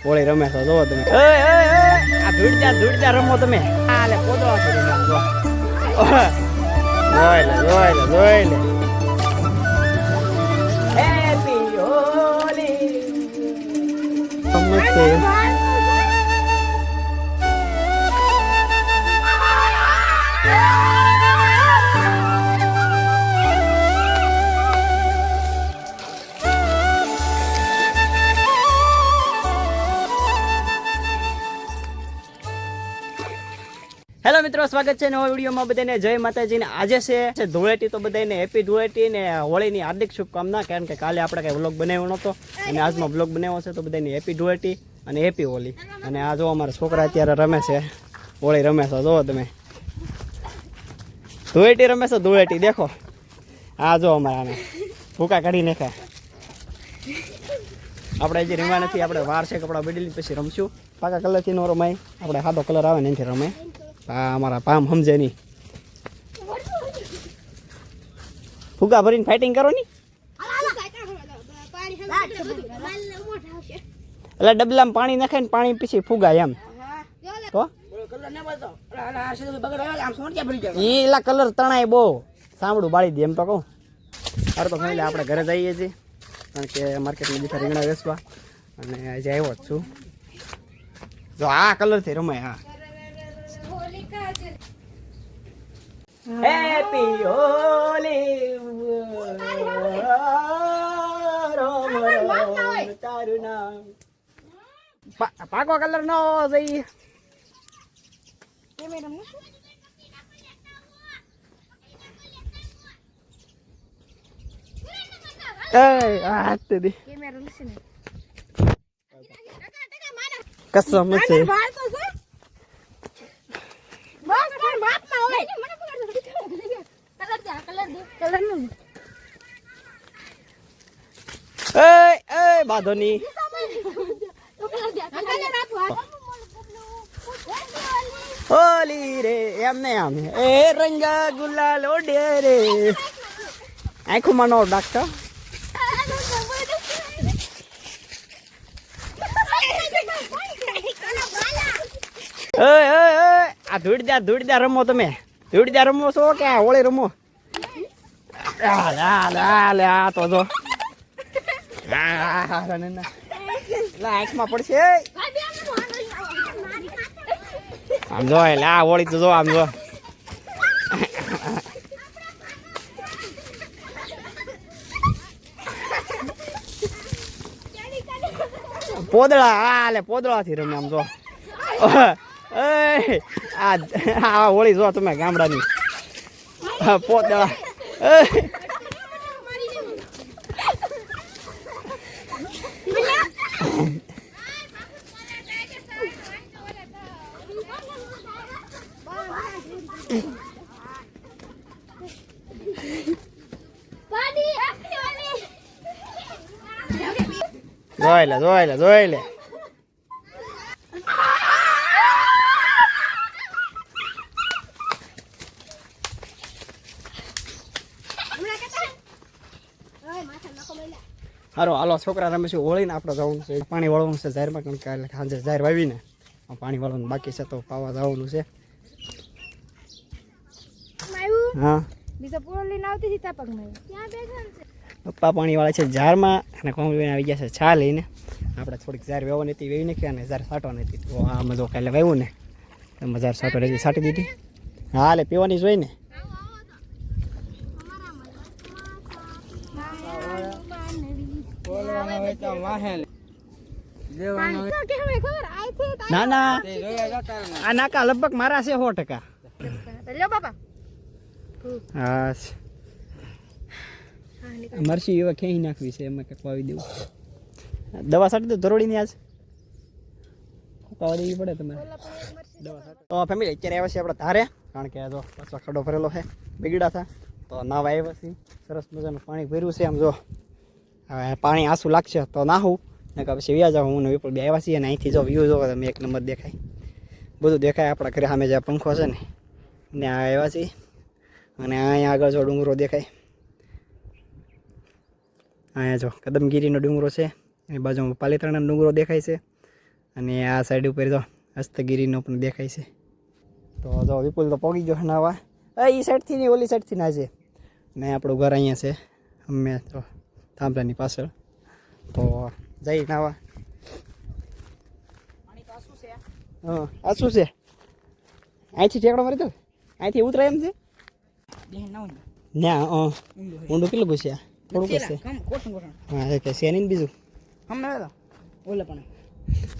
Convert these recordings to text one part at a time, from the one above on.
હોળી રમે છો જોવો તમે આ ધૂળજા રમો તમે આલે પોદળો છે રમો જોઈ લે હેપી હોળી નમસ્તે હેલો મિત્રો, સ્વાગત છે નવા વિડીયોમાં. બધાને જય માતાજી. ને આજે છે ધૂળેટી, તો બધાને હેપી ધૂળેટી ને હોળીની હાર્દિક શુભકામના. કારણ કે કાલે આપણે કઈ વ્લોગ બનાવ્યો નહોતો અને આજનો વ્લોગ બનાવ્યો છે, તો બધાને હેપી ધૂળેટી અને હેપી હોળી. અને આ જો અમારા છોકરા અત્યારે રમે છે, હોળી રમે છે. જોવો તમે ધૂળેટી રમે છે, ધૂળેટી દેખો. આ જો અમારા આને ભૂકા કાઢી નાખ્યા. આપણે હજી રમવા નથી, આપણે વાર છે કપડા બદલી પછી રમશું. પાકા કલરથી નો રમાય, આપણે સાદો કલર આવે ને એનાથી રમાય. આ અમારા પામ સમજે નહીં. ફુગા ભરીને ફાઇટિંગ કરો ની, એટલે ડબલામાં પાણી નાખે ને પાણી પછી ફુગા એમ. તો એલા કલર તણાય બહુ, સાંભળું બાળી દે એમ તો કહું. અરે તો ફેમિલી આપણે ઘરે જઈએ છીએ, કારણ કે માર્કેટમાં દીધા રીંગણા વેચવા, અને આજે આવ્યો જ છું. જો આ કલરથી રમાય. હા, હેપી હોલી તારું નામ. પાકો કલર નો જઈ કસમ છે. બાંધો ની હોલી રે એમને આમ એ રંગા ગુલાલ ઓડે રે આંખોમાં નો ડાક્ટર. આ ધૂળજા રમો તમે, ધૂળજા રમો છો કે આ હોળી રમો? આ તો જો આંખમાં પડશે. આમ જો એટલે આ હોળી તો જો આમ જો. પોદળા હાલે પોદળાથી રમે આમ જો. આ હોળી જો તમે ગામડાની પોદળા. જોઈ લે હારો હાલો છોકરા રમે છે હોળી ને આપણે જવાનું છે, પાણી વાળવાનું છે જાહેરમાં. કારણ કે સાંજે જાહેર વાવીને પાણી વાળવાનું બાકી છે, તો પાવા જવાનું છે. હા, પપ્પા પાણી વાળા છે ઝારમાં, અને કોંગળીને આવી ગયા છે છા લઈને. આપણે થોડીક ઝાર વેવાની હતી, વેવી નાખી, અને ઝાર સાટવાની હતી. તો આમાં જો કાલે વાવ્યું ને એમાં ઝાર સાટો રહી સાટી દીધી. હા લે પીવાની જોઈ ને. ના ના આ નાકા લગભગ મારા છે 100%. હા મરસી એવા ખેંચી નાખવી છે, એમાં કંઈક વાવી દેવું. દવા સાટી દો ધરોડીની, આજ ફૂંકાવા દેવી પડે તમારે દવા સાટી. તો ફેમિલી અત્યારે આવ્યા છે આપણે ધારે, કારણ કે જો પાછો ખડો ભરેલો છે બગીડા થા, તો નાવા આવ્યા છે. સરસ મજાનું પાણી ભર્યું છે. આમ જો હવે પાણી આંસુ લાગશે તો નાહું, ને કે પછી વ્યા જાઉં. હું ને વિપુલ બે આવ્યા છીએ, અને અહીંથી જો વ્યૂ જોવો તમે, 1 નંબર દેખાય, બધું દેખાય. આપણા ઘરે સામે જે પંખો છે ને આ આવ્યા છીએ, અને અહીંયા આગળ જો ડુંગરો દેખાય. અહીંયા જો કદમગીરીનો ડુંગરો છે, એની બાજુમાં પાલીતાણાનો ડુંગરો દેખાય છે. અને આ સાઈડ ઉપર તો હસ્તગીરીનો પણ દેખાય છે. તો જો વિપુલ તો પોગી ગયો નાવા. એ સાઈડથી નહીં ઓલી સાઈડથી ના છે. ને આપણું ઘર અહીંયા છે અમે તો થાંભલાની પાછળ. તો જઈ નાવા. હા આ શું છે? અહીંથી ઠેકડો મારી દો. અહીંથી ઉતરાય એમ છે ના. ઊંડું કેટલું ઘૂસ્યા? થોડુંક છે. હા એ કે છે નહીં બીજું.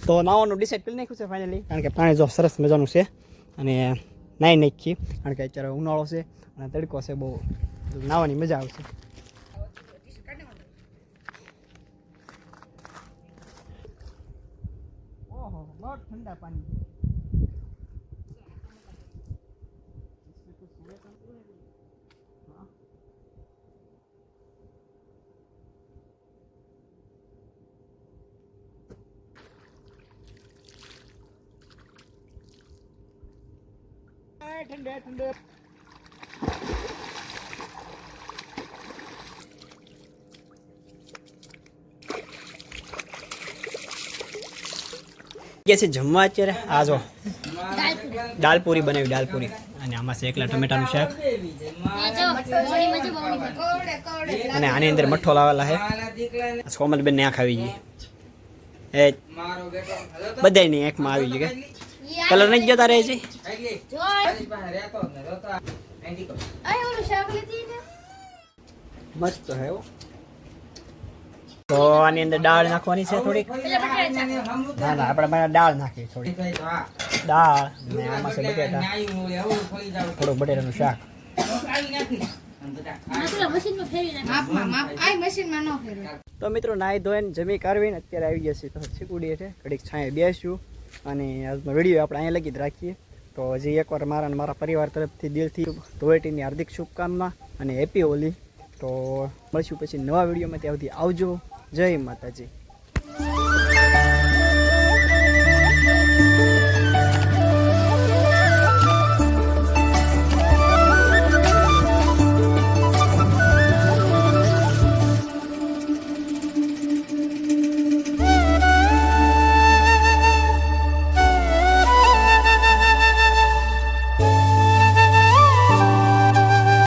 તો નાવાનું ડિસાઈડ કરી નાખ્યું છે ફાઇનલી, કારણ કે પાણી જો સરસ મજાનું છે અને નાહી નાખીએ, કારણ કે અત્યારે ઉનાળો છે અને તડકો છે બહુ, નાહવાની મજા આવશે. ઓહો બહુ ઠંડા પાણી. ठंडे ठंडे कैसे जमवा અત્યારે આ જો દાલપુરી બનાવી, દાલપુરી અને આમાં છે એકલા ટમેટાનું શાક અને આની અંદર મઠ્ઠો લાવેલા છે. કોમલબેન ને આંખ આવી ગઈ, એ બધાની આંખમાં આવી ગઈ. કે કલર નહીં જતા રહે છે. મસ્ત હે. તો આની અંદર દાળ નાખવાની છે થોડીક. ના ના આપણે દાળ નાખી થોડી દાળ ને આમાં છે બટેટા, થોડું બટેટાનું શાક. તો મિત્રો નાહી ધોઈને જમી કાઢવીને અત્યારે આવી ગયા છીએ તો ચીકુડી છે ઘડીક છાંયે બેસ્યું અને આજનો વિડીયો આપણે અહીંયા લગી જ રાખીએ. તો હજી એકવાર મારા અને મારા પરિવાર તરફથી દિલથી ધૂળેટીની હાર્દિક શુભકામના અને હેપી હોલી. તો મળશું પછી નવા વિડીયોમાં. ત્યાં સુધી આવજો. જય માતાજી.